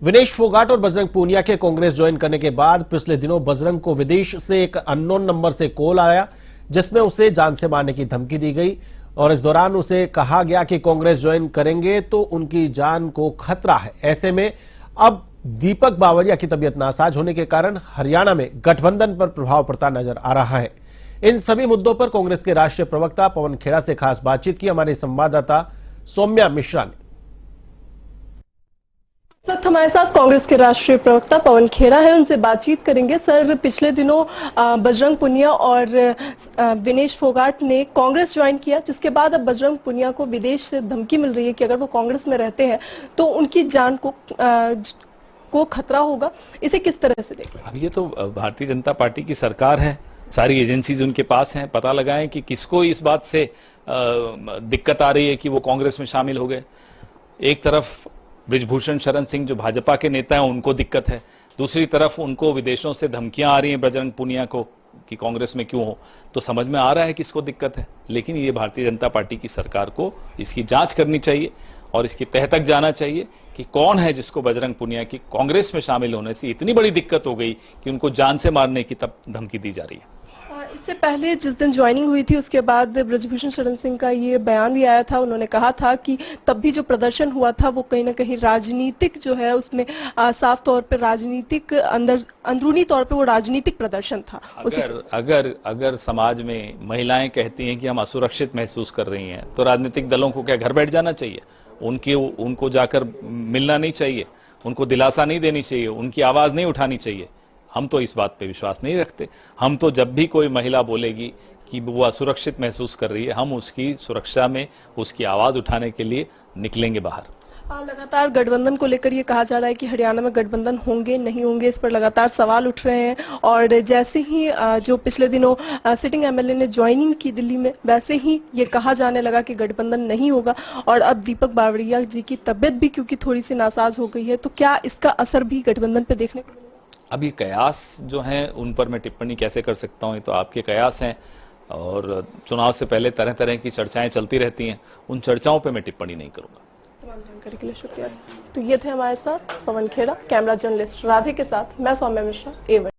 विनेश फोगाट और बजरंग पूनिया के कांग्रेस ज्वाइन करने के बाद पिछले दिनों बजरंग को विदेश से एक अननोन नंबर से कॉल आया जिसमें उसे जान से मारने की धमकी दी गई और इस दौरान उसे कहा गया कि कांग्रेस ज्वाइन करेंगे तो उनकी जान को खतरा है। ऐसे में अब दीपक बावरिया की तबीयत नासाज होने के कारण हरियाणा में गठबंधन पर प्रभाव पड़ता नजर आ रहा है। इन सभी मुद्दों पर कांग्रेस के राष्ट्रीय प्रवक्ता पवन खेड़ा से खास बातचीत की हमारे संवाददाता सौम्या मिश्रा ने। इस वक्त हमारे साथ कांग्रेस के राष्ट्रीय प्रवक्ता पवन खेड़ा है, उनसे बातचीत करेंगे। सर, पिछले दिनों बजरंग पूनिया और विनेश फोगाट ने कांग्रेस ज्वाइन किया, जिसके बाद अब बजरंग पूनिया को विदेश से धमकी मिल रही है कि अगर वो कांग्रेस में रहते हैं तो उनकी जान को खतरा होगा। इसे किस तरह से देख रहे हैं? अब ये तो भारतीय जनता पार्टी की सरकार है, सारी एजेंसीज उनके पास हैं, पता लगाएं कि किसको इस बात से दिक्कत आ रही है कि वो कांग्रेस में शामिल हो गए। एक तरफ बृजभूषण शरण सिंह जो भाजपा के नेता हैं उनको दिक्कत है, दूसरी तरफ उनको विदेशों से धमकियां आ रही हैं बजरंग पूनिया को कि कांग्रेस में क्यों हो। तो समझ में आ रहा है किसको दिक्कत है, लेकिन ये भारतीय जनता पार्टी की सरकार को इसकी जांच करनी चाहिए और इसकी तह तक जाना चाहिए कि कौन है जिसको बजरंग पूनिया की कांग्रेस में शामिल होने से इतनी बड़ी दिक्कत हो गई कि उनको जान से मारने की तब धमकी दी जा रही है। इससे पहले जिस दिन ज्वाइनिंग हुई थी उसके बाद बृजभूषण शरण सिंह का ये बयान भी आया था। उन्होंने कहा था कि तब भी जो प्रदर्शन हुआ था वो कहीं ना कहीं राजनीतिक जो है उसमें साफ तौर पर राजनीतिक अंदरूनी तौर पे वो राजनीतिक प्रदर्शन था। अगर समाज में महिलाएं कहती हैं कि हम असुरक्षित महसूस कर रही हैं तो राजनीतिक दलों को क्या घर बैठ जाना चाहिए? उनको जाकर मिलना नहीं चाहिए, उनको दिलासा नहीं देनी चाहिए, उनकी आवाज नहीं उठानी चाहिए? हम तो इस बात पे विश्वास नहीं रखते। हम तो जब भी कोई महिला बोलेगी कि वो असुरक्षित महसूस कर रही है, हम उसकी सुरक्षा में उसकी आवाज उठाने के लिए निकलेंगे बाहर। लगातार गठबंधन को लेकर ये कहा जा रहा है कि हरियाणा में गठबंधन होंगे नहीं होंगे, इस पर लगातार सवाल उठ रहे हैं। और जैसे ही जो पिछले दिनों सिटिंग एमएलए ने ज्वाइनिंग की दिल्ली में, वैसे ही ये कहा जाने लगा कि गठबंधन नहीं होगा। और अब दीपक बावरिया जी की तबियत भी क्योंकि थोड़ी सी नासाज हो गई है, तो क्या इसका असर भी गठबंधन पे देखने को? अभी कयास जो हैं उन पर मैं टिप्पणी कैसे कर सकता हूं? ये तो आपके कयास हैं और चुनाव से पहले तरह तरह की चर्चाएं चलती रहती हैं, उन चर्चाओं पे मैं टिप्पणी नहीं करूंगा। तमाम जानकारी के लिए शुक्रिया। तो ये थे हमारे साथ पवन खेड़ा, कैमरा जर्नलिस्ट राधे के साथ मैं सौम्या मिश्रा, A1।